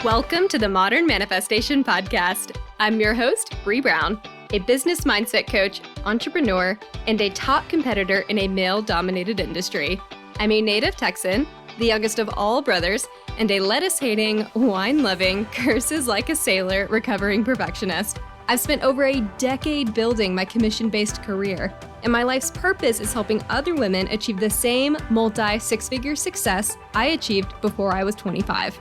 Welcome to the Modern Manifestation Podcast. I'm your host, Bree Brown, a business mindset coach, entrepreneur, and a top competitor in a male-dominated industry. I'm a native Texan, the youngest of all brothers, and a lettuce-hating, wine-loving, curses-like-a-sailor recovering perfectionist. I've spent over a decade building my commission-based career, and my life's purpose is helping other women achieve the same multi-six-figure success I achieved before I was 25.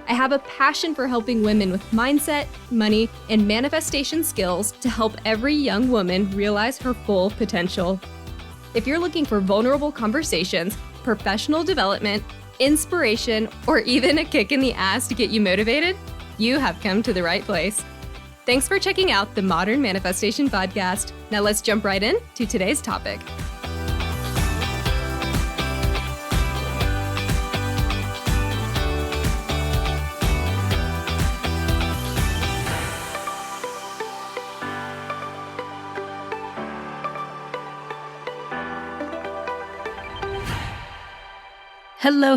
I have a passion for helping women with mindset, money, and manifestation skills to help every young woman realize her full potential. If you're looking for vulnerable conversations, professional development, inspiration, or even a kick in the ass to get you motivated, you have come to the right place. Thanks for checking out the Modern Manifestation Podcast. Now let's jump right in to today's topic.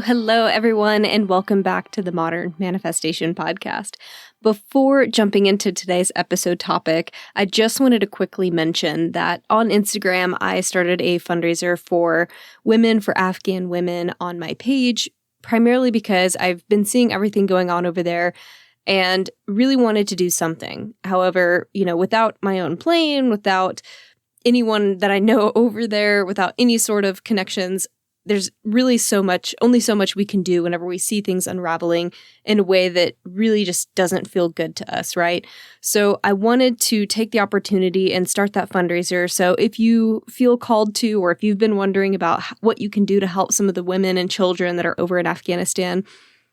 Hello, everyone, and welcome back to the Modern Manifestation Podcast. Before jumping into today's episode topic, I just wanted to quickly mention that on Instagram, I started a fundraiser for women, for Afghan women on my page, primarily because I've been seeing everything going on over there and really wanted to do something. However, without my own plane, without anyone that I know over there, without any sort of connections, there's really only so much we can do whenever we see things unraveling in a way that really just doesn't feel good to us, right? So I wanted to take the opportunity and start that fundraiser. So if you feel called to, or if you've been wondering about what you can do to help some of the women and children that are over in Afghanistan,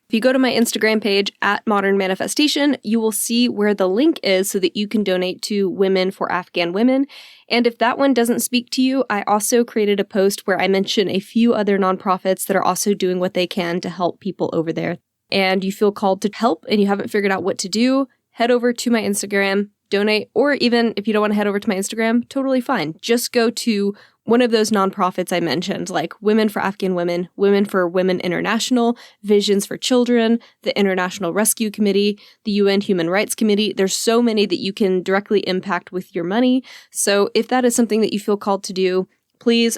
if you go to my Instagram page at Modern Manifestation, you will see where the link is so that you can donate to Women for Afghan Women. And if that one doesn't speak to you, I also created a post where I mention a few other nonprofits that are also doing what they can to help people over there. And you feel called to help and you haven't figured out what to do, head over to my Instagram, donate, or even if you don't want to head over to my Instagram, totally fine. Just go to one of those nonprofits I mentioned, like Women for Afghan Women, Women for Women International, Visions for Children, the International Rescue Committee, the UN Human Rights Committee. There's so many that you can directly impact with your money. So if that is something that you feel called to do, please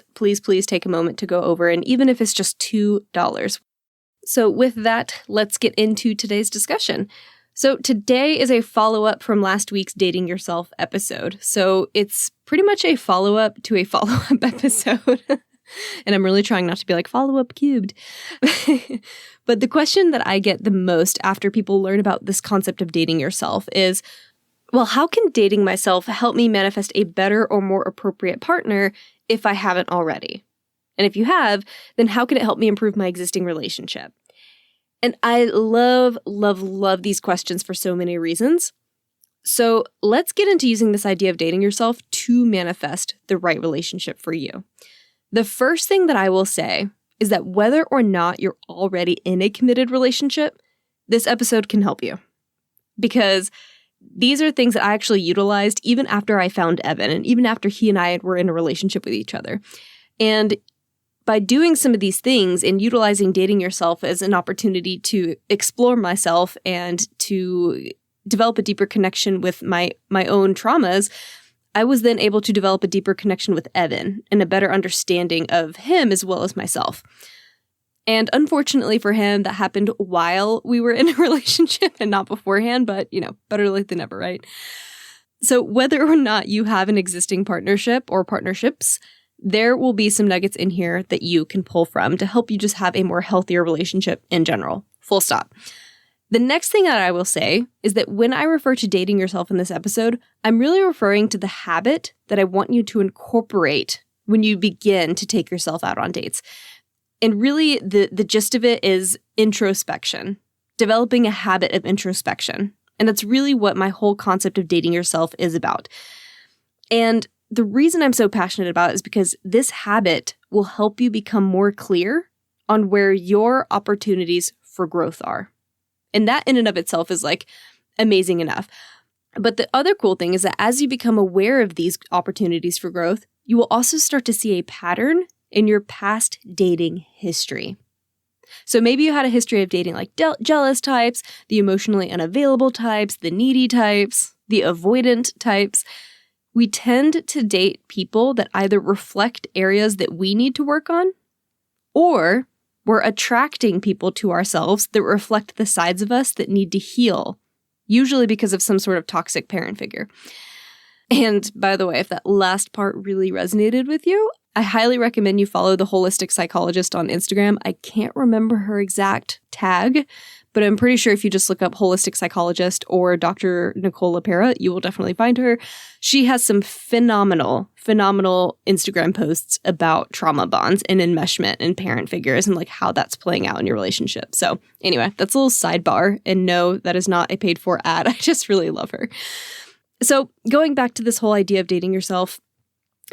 take a moment to go over. And even if it's just $2. So with that, let's get into today's discussion. So today is a follow-up from last week's Dating Yourself episode. So it's pretty much a follow-up to a follow-up episode. And I'm really trying not to be like follow-up cubed. But the question that I get the most after people learn about this concept of dating yourself is, well, how can dating myself help me manifest a better or more appropriate partner if I haven't already? And if you have, then how can it help me improve my existing relationship? And I love these questions for so many reasons. So let's get into using this idea of dating yourself to manifest the right relationship for you. The first thing that I will say is that whether or not you're already in a committed relationship, this episode can help you. Because these are things that I actually utilized even after I found Evan and even after he and I were in a relationship with each other. And by doing some of these things and utilizing dating yourself as an opportunity to explore myself and to develop a deeper connection with my own traumas, I was then able to develop a deeper connection with Evan and a better understanding of him as well as myself. And unfortunately for him, that happened while we were in a relationship and not beforehand, but better late than never, right? So whether or not you have an existing partnership or partnerships, there will be some nuggets in here that you can pull from to help you just have a more healthier relationship in general. Full stop. The next thing that I will say is that when I refer to dating yourself in this episode, I'm really referring to the habit that I want you to incorporate when you begin to take yourself out on dates. And really, the gist of it is introspection, developing a habit of introspection. And that's really what my whole concept of dating yourself is about. And the reason I'm so passionate about it is because this habit will help you become more clear on where your opportunities for growth are. And that in and of itself is amazing enough. But the other cool thing is that as you become aware of these opportunities for growth, you will also start to see a pattern in your past dating history. So maybe you had a history of dating like jealous types, the emotionally unavailable types, the needy types, the avoidant types. We tend to date people that either reflect areas that we need to work on, or we're attracting people to ourselves that reflect the sides of us that need to heal, usually because of some sort of toxic parent figure. And by the way, if that last part really resonated with you, I highly recommend you follow the Holistic Psychologist on Instagram. I can't remember her exact tag, but I'm pretty sure if you just look up Holistic Psychologist or Dr. Nicole LePera, you will definitely find her. She has some phenomenal Instagram posts about trauma bonds and enmeshment and parent figures and like how that's playing out in your relationship. So anyway, that's a little sidebar, and no, that is not a paid for ad. I just really love her. So going back to this whole idea of dating yourself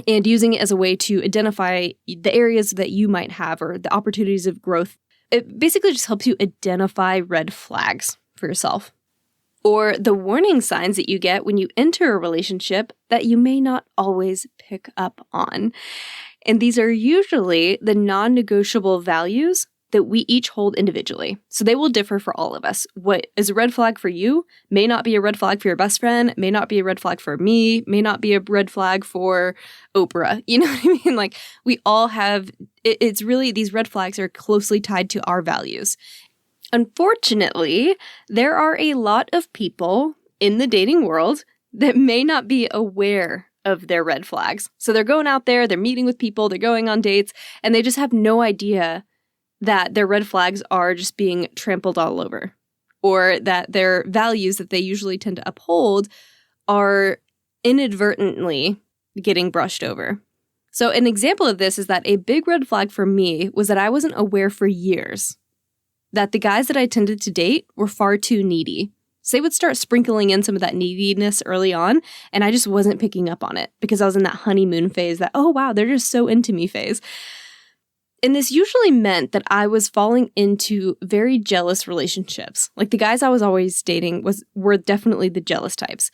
and using it as a way to identify the areas that you might have or the opportunities of growth, it basically just helps you identify red flags for yourself, or the warning signs that you get when you enter a relationship that you may not always pick up on. And these are usually the non-negotiable values that we each hold individually. So they will differ for all of us. What is a red flag for you may not be a red flag for your best friend, may not be a red flag for me, may not be a red flag for Oprah. You know what I mean? Like, we all have, it's really, these red flags are closely tied to our values. Unfortunately, there are a lot of people in the dating world that may not be aware of their red flags. So they're going out there, they're meeting with people, they're going on dates, and they just have no idea that their red flags are just being trampled all over, or that their values that they usually tend to uphold are inadvertently getting brushed over. So an example of this is that a big red flag for me was that I wasn't aware for years that the guys that I tended to date were far too needy. So they would start sprinkling in some of that neediness early on, and I just wasn't picking up on it because I was in that honeymoon phase, that, oh wow, they're just so into me phase. And this usually meant that I was falling into very jealous relationships. Like, the guys I was always dating were definitely the jealous types.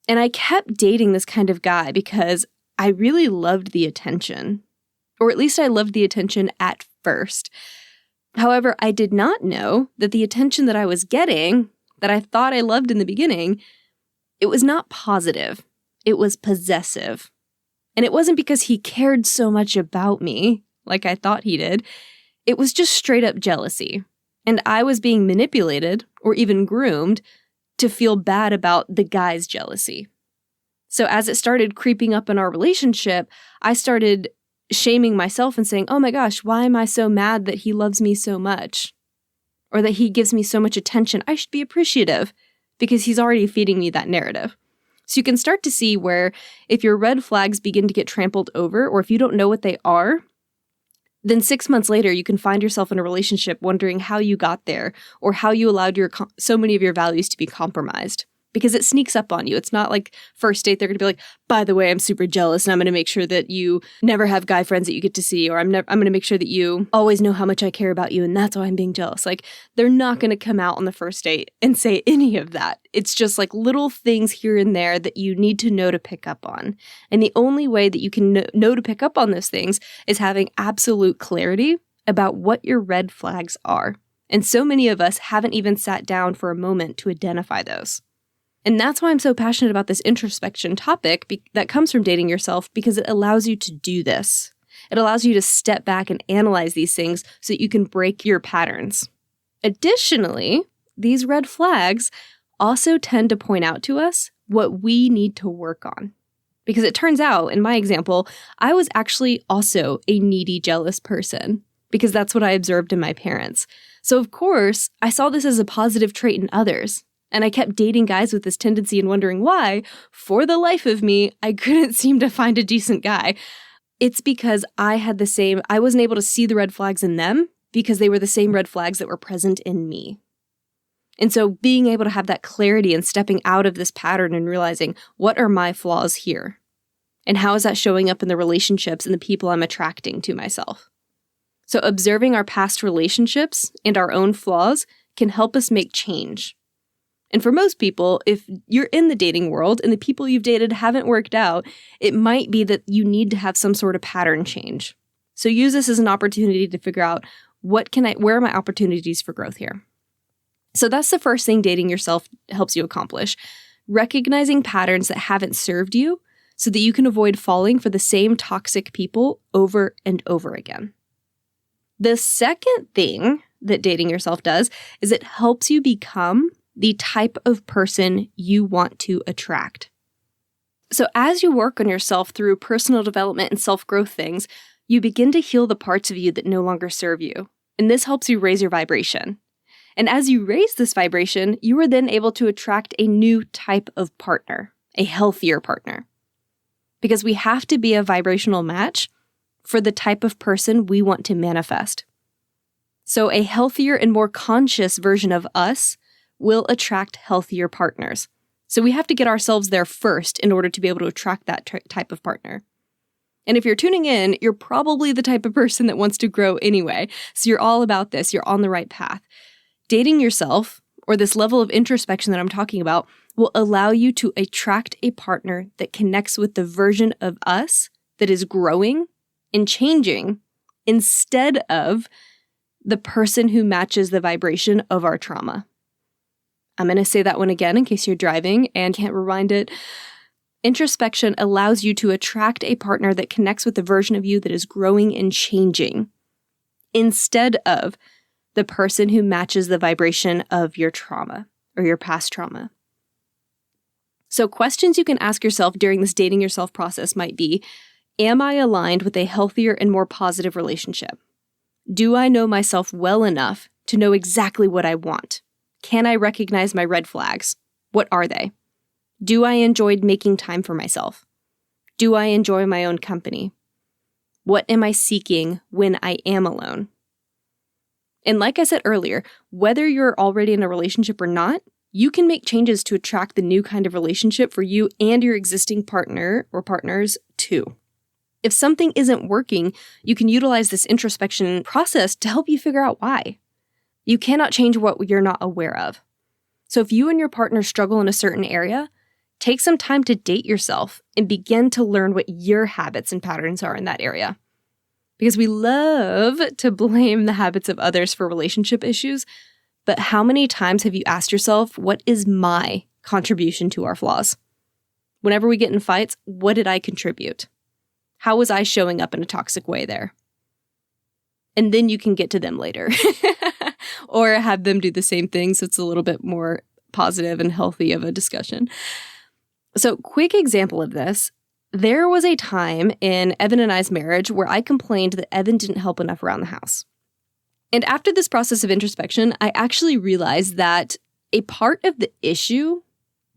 And I kept dating this kind of guy because I really loved the attention. Or at least I loved the attention at first. However, I did not know that the attention that I was getting, that I thought I loved in the beginning, it was not positive. It was possessive. And it wasn't because he cared so much about me, like I thought he did. It was just straight up jealousy. And I was being manipulated or even groomed to feel bad about the guy's jealousy. So as it started creeping up in our relationship, I started shaming myself and saying, oh my gosh, why am I so mad that he loves me so much? Or that he gives me so much attention? I should be appreciative because he's already feeding me that narrative. So you can start to see where if your red flags begin to get trampled over, or if you don't know what they are, then 6 months later, you can find yourself in a relationship wondering how you got there or how you allowed so many of your values to be compromised. Because it sneaks up on you. It's not like first date, they're going to be like, by the way, I'm super jealous and I'm going to make sure that you never have guy friends that you get to see, or I'm going to make sure that you always know how much I care about you and that's why I'm being jealous. Like, they're not going to come out on the first date and say any of that. It's just like little things here and there that you need to know to pick up on. And the only way that you can know to pick up on those things is having absolute clarity about what your red flags are. And so many of us haven't even sat down for a moment to identify those. And that's why I'm so passionate about this introspection topic that comes from dating yourself, because it allows you to do this. It allows you to step back and analyze these things so that you can break your patterns. Additionally, these red flags also tend to point out to us what we need to work on. Because it turns out, in my example, I was actually also a needy, jealous person, because that's what I observed in my parents. So of course, I saw this as a positive trait in others. And I kept dating guys with this tendency and wondering why, for the life of me, I couldn't seem to find a decent guy. It's because I wasn't able to see the red flags in them because they were the same red flags that were present in me. And so being able to have that clarity and stepping out of this pattern and realizing, what are my flaws here? And how is that showing up in the relationships and the people I'm attracting to myself? So observing our past relationships and our own flaws can help us make change. And for most people, if you're in the dating world and the people you've dated haven't worked out, it might be that you need to have some sort of pattern change. So use this as an opportunity to figure out, Where are my opportunities for growth here? So that's the first thing dating yourself helps you accomplish. Recognizing patterns that haven't served you so that you can avoid falling for the same toxic people over and over again. The second thing that dating yourself does is it helps you become the type of person you want to attract. So as you work on yourself through personal development and self-growth things, you begin to heal the parts of you that no longer serve you. And this helps you raise your vibration. And as you raise this vibration, you are then able to attract a new type of partner, a healthier partner. Because we have to be a vibrational match for the type of person we want to manifest. So a healthier and more conscious version of us will attract healthier partners. So we have to get ourselves there first in order to be able to attract that type of partner. And if you're tuning in, you're probably the type of person that wants to grow anyway. So you're all about this. You're on the right path. Dating yourself, or this level of introspection that I'm talking about, will allow you to attract a partner that connects with the version of us that is growing and changing instead of the person who matches the vibration of our trauma. I'm going to say that one again in case you're driving and can't rewind it. Introspection allows you to attract a partner that connects with the version of you that is growing and changing instead of the person who matches the vibration of your trauma or your past trauma. So questions you can ask yourself during this dating yourself process might be, am I aligned with a healthier and more positive relationship? Do I know myself well enough to know exactly what I want? Can I recognize my red flags? What are they? Do I enjoy making time for myself? Do I enjoy my own company? What am I seeking when I am alone? And like I said earlier, whether you're already in a relationship or not, you can make changes to attract the new kind of relationship for you and your existing partner or partners too. If something isn't working, you can utilize this introspection process to help you figure out why. You cannot change what you're not aware of. So if you and your partner struggle in a certain area, take some time to date yourself and begin to learn what your habits and patterns are in that area. Because we love to blame the habits of others for relationship issues, but how many times have you asked yourself, what is my contribution to our flaws? Whenever we get in fights, what did I contribute? How was I showing up in a toxic way there? And then you can get to them later. Or have them do the same thing so it's a little bit more positive and healthy of a discussion. So, quick example of this. There was a time in Evan and I's marriage where I complained that Evan didn't help enough around the house. And after this process of introspection, I actually realized that a part of the issue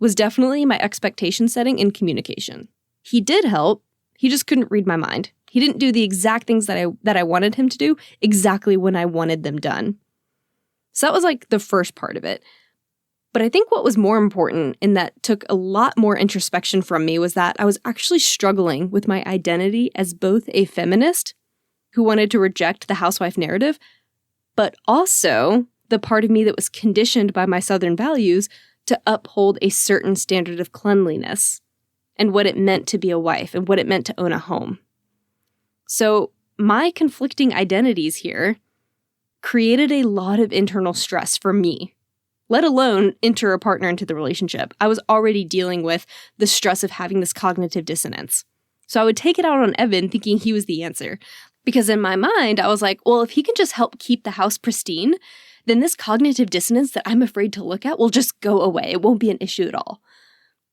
was definitely my expectation setting and communication. He did help, he just couldn't read my mind. He didn't do the exact things that I wanted him to do exactly when I wanted them done. So that was like the first part of it. But I think what was more important and that took a lot more introspection from me was that I was actually struggling with my identity as both a feminist who wanted to reject the housewife narrative, but also the part of me that was conditioned by my Southern values to uphold a certain standard of cleanliness and what it meant to be a wife and what it meant to own a home. So my conflicting identities here created a lot of internal stress for me, let alone enter a partner into the relationship. I was already dealing with the stress of having this cognitive dissonance. So I would take it out on Evan thinking he was the answer. Because in my mind, I was like, well, if he can just help keep the house pristine, then this cognitive dissonance that I'm afraid to look at will just go away. It won't be an issue at all.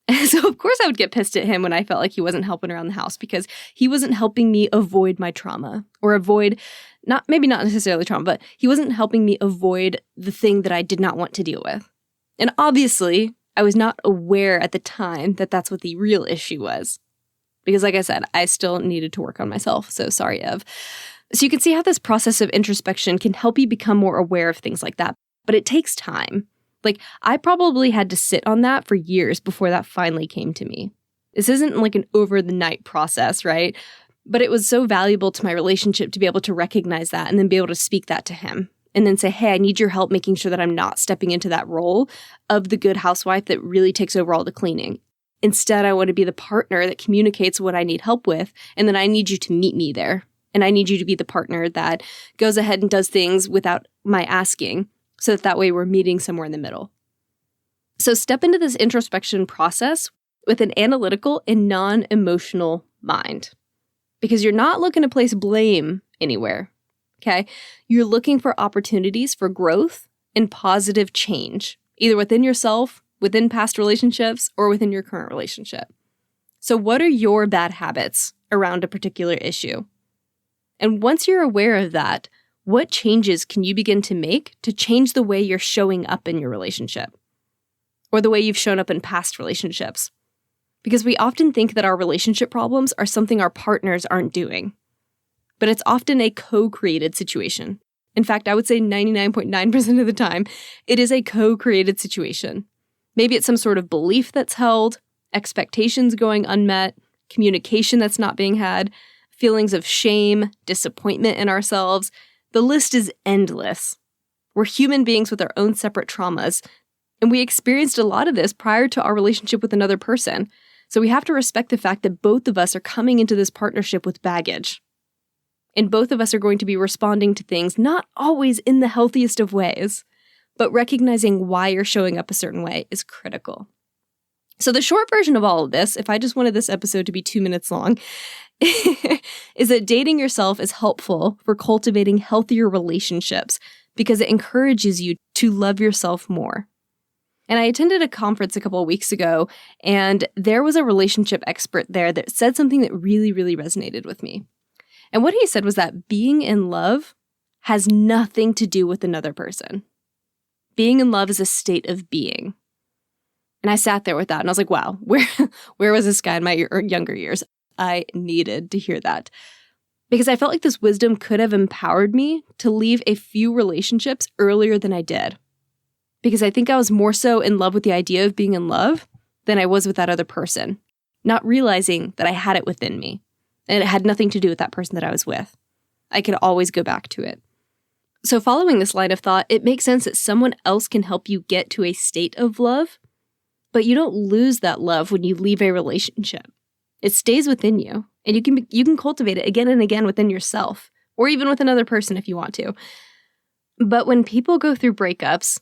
And so of course I would get pissed at him when I felt like he wasn't helping around the house because he wasn't helping me avoid my trauma or avoid, maybe not necessarily trauma, but he wasn't helping me avoid the thing that I did not want to deal with. And obviously I was not aware at the time that that's what the real issue was. Because like I said, I still needed to work on myself. So sorry, Ev. So you can see how this process of introspection can help you become more aware of things like that. But it takes time. Like, I probably had to sit on that for years before that finally came to me. This isn't like an over-the-night process, right? But it was so valuable to my relationship to be able to recognize that and then be able to speak that to him. And then say, hey, I need your help making sure that I'm not stepping into that role of the good housewife that really takes over all the cleaning. Instead, I want to be the partner that communicates what I need help with, and then I need you to meet me there. And I need you to be the partner that goes ahead and does things without my asking, so that way we're meeting somewhere in the middle. So step into this introspection process with an analytical and non-emotional mind, because you're not looking to place blame anywhere, okay? You're looking for opportunities for growth and positive change, either within yourself, within past relationships, or within your current relationship. So what are your bad habits around a particular issue? And once you're aware of that, what changes can you begin to make to change the way you're showing up in your relationship, or the way you've shown up in past relationships? Because we often think that our relationship problems are something our partners aren't doing, but it's often a co-created situation. In fact, I would say 99.9% of the time, it is a co-created situation. Maybe it's some sort of belief that's held, expectations going unmet, communication that's not being had, feelings of shame, disappointment in ourselves. The list is endless. We're human beings with our own separate traumas, and we experienced a lot of this prior to our relationship with another person. So we have to respect the fact that both of us are coming into this partnership with baggage. And both of us are going to be responding to things not always in the healthiest of ways, but recognizing why you're showing up a certain way is critical. So the short version of all of this, if I just wanted this episode to be 2 minutes long, is that dating yourself is helpful for cultivating healthier relationships because it encourages you to love yourself more. And I attended a conference a couple of weeks ago, and there was a relationship expert there that said something that really, really resonated with me. And what he said was that being in love has nothing to do with another person. Being in love is a state of being. And I sat there with that, and I was like, wow, where was this guy in my younger years? I needed to hear that. Because I felt like this wisdom could have empowered me to leave a few relationships earlier than I did. Because I think I was more so in love with the idea of being in love than I was with that other person, not realizing that I had it within me. And it had nothing to do with that person that I was with. I could always go back to it. So following this line of thought, it makes sense that someone else can help you get to a state of love, but you don't lose that love when you leave a relationship. It stays within you, and you can cultivate it again and again within yourself, or even with another person if you want to. But when people go through breakups,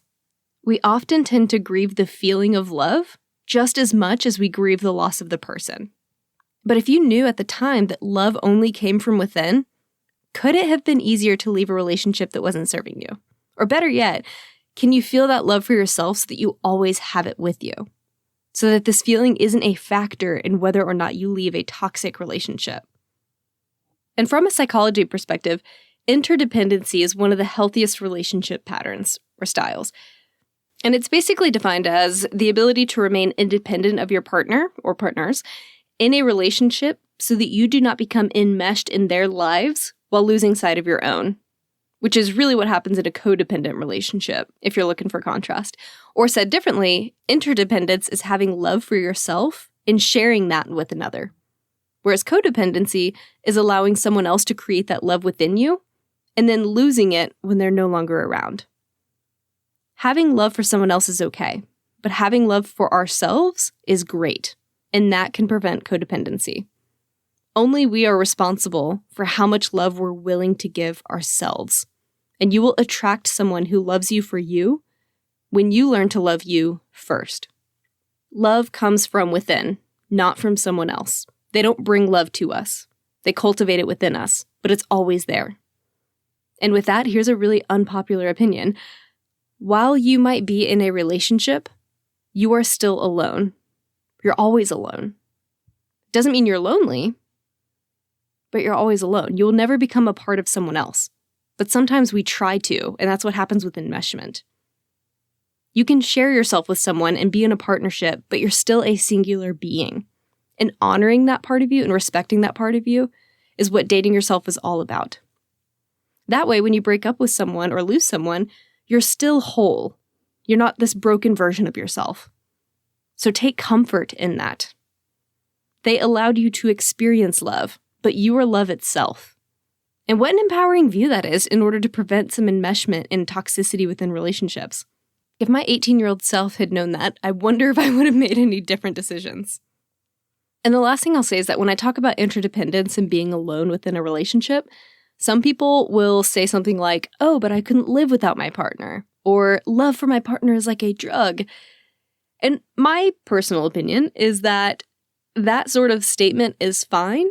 we often tend to grieve the feeling of love just as much as we grieve the loss of the person. But if you knew at the time that love only came from within, could it have been easier to leave a relationship that wasn't serving you? Or better yet, can you feel that love for yourself so that you always have it with you? So that this feeling isn't a factor in whether or not you leave a toxic relationship. And from a psychology perspective, interdependency is one of the healthiest relationship patterns or styles. And it's basically defined as the ability to remain independent of your partner or partners in a relationship so that you do not become enmeshed in their lives while losing sight of your own, which is really what happens in a codependent relationship, if you're looking for contrast. Or said differently, interdependence is having love for yourself and sharing that with another. Whereas codependency is allowing someone else to create that love within you and then losing it when they're no longer around. Having love for someone else is okay, but having love for ourselves is great, and that can prevent codependency. Only we are responsible for how much love we're willing to give ourselves, and you will attract someone who loves you for you when you learn to love you first. Love comes from within, not from someone else. They don't bring love to us. They cultivate it within us, but it's always there. And with that, here's a really unpopular opinion. While you might be in a relationship, you are still alone. You're always alone. Doesn't mean you're lonely, but you're always alone. You'll never become a part of someone else. But sometimes we try to, and that's what happens with enmeshment. You can share yourself with someone and be in a partnership, but you're still a singular being. And honoring that part of you and respecting that part of you is what dating yourself is all about. That way, when you break up with someone or lose someone, you're still whole. You're not this broken version of yourself. So take comfort in that. They allowed you to experience love, but you are love itself. And what an empowering view that is in order to prevent some enmeshment and toxicity within relationships. If my 18-year-old self had known that, I wonder if I would have made any different decisions. And the last thing I'll say is that when I talk about interdependence and being alone within a relationship, some people will say something like, oh, but I couldn't live without my partner, or love for my partner is like a drug. And my personal opinion is that that sort of statement is fine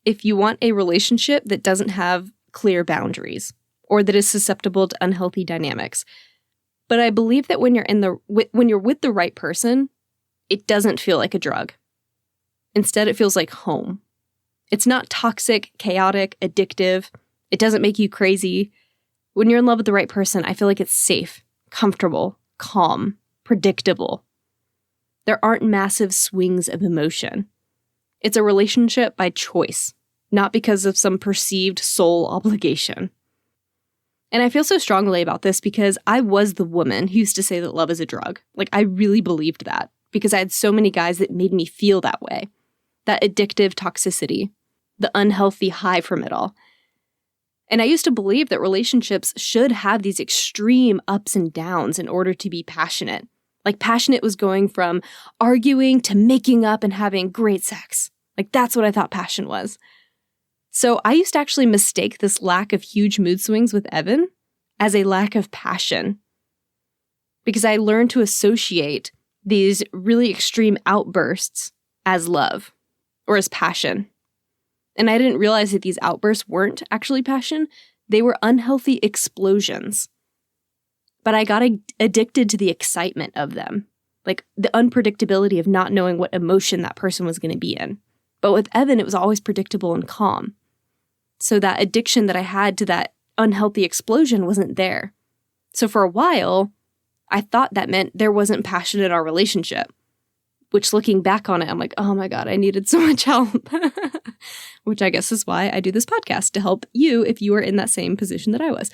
if you want a relationship that doesn't have clear boundaries or that is susceptible to unhealthy dynamics. But I believe that when you're with the right person, it doesn't feel like a drug. Instead, it feels like home. It's not toxic, chaotic, addictive. It doesn't make you crazy. When you're in love with the right person, I feel like it's safe, comfortable, calm, predictable. There aren't massive swings of emotion. It's a relationship by choice, not because of some perceived soul obligation. And I feel so strongly about this because I was the woman who used to say that love is a drug. Like, I really believed that because I had so many guys that made me feel that way. That addictive toxicity, the unhealthy high from it all. And I used to believe that relationships should have these extreme ups and downs in order to be passionate. Like, passionate was going from arguing to making up and having great sex. Like, that's what I thought passion was. So I used to actually mistake this lack of huge mood swings with Evan as a lack of passion. Because I learned to associate these really extreme outbursts as love. Or as passion. And I didn't realize that these outbursts weren't actually passion. They were unhealthy explosions. But I got addicted to the excitement of them. Like the unpredictability of not knowing what emotion that person was going to be in. But with Evan, it was always predictable and calm. So that addiction that I had to that unhealthy explosion wasn't there. So for a while, I thought that meant there wasn't passion in our relationship. Which looking back on it, I'm like, oh my God, I needed so much help. Which I guess is why I do this podcast, to help you if you are in that same position that I was.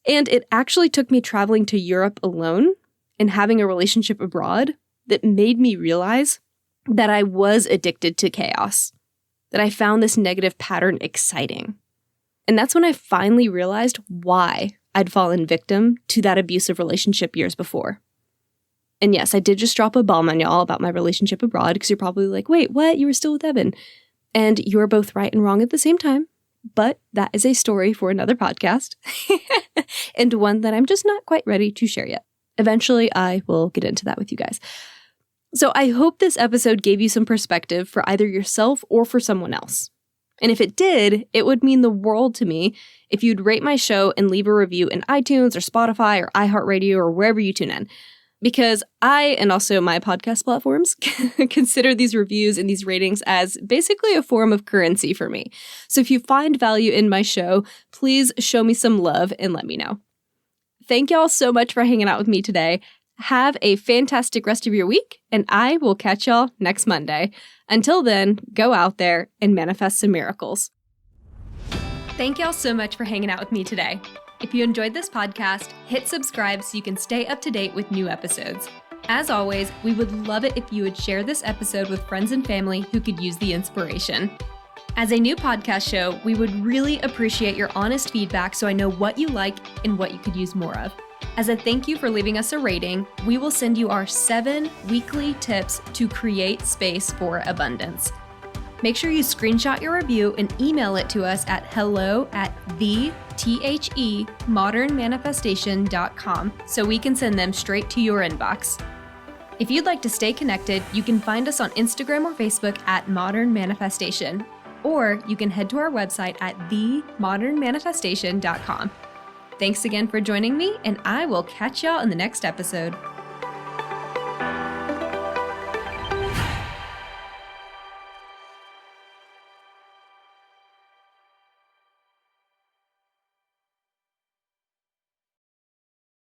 And it actually took me traveling to Europe alone and having a relationship abroad that made me realize that I was addicted to chaos, that I found this negative pattern exciting. And that's when I finally realized why I'd fallen victim to that abusive relationship years before. And yes, I did just drop a bomb on y'all about my relationship abroad because you're probably like, wait, what? You were still with Evan. And you're both right and wrong at the same time. But that is a story for another podcast and one that I'm just not quite ready to share yet. Eventually, I will get into that with you guys. So I hope this episode gave you some perspective for either yourself or for someone else. And if it did, it would mean the world to me if you'd rate my show and leave a review in iTunes or Spotify or iHeartRadio or wherever you tune in. Because I, and also my podcast platforms, consider these reviews and these ratings as basically a form of currency for me. So if you find value in my show, please show me some love and let me know. Thank y'all so much for hanging out with me today. Have a fantastic rest of your week, and I will catch y'all next Monday. Until then, go out there and manifest some miracles. Thank y'all so much for hanging out with me today. If you enjoyed this podcast, hit subscribe so you can stay up to date with new episodes. As always, we would love it if you would share this episode with friends and family who could use the inspiration. As a new podcast show, we would really appreciate your honest feedback so I know what you like and what you could use more of. As a thank you for leaving us a rating, we will send you our 7 weekly tips to create space for abundance. Make sure you screenshot your review and email it to us at hello@themodernmanifestation.com so we can send them straight to your inbox. If you'd like to stay connected, you can find us on Instagram or Facebook at Modern Manifestation, or you can head to our website at themodernmanifestation.com. Thanks again for joining me, and I will catch y'all in the next episode.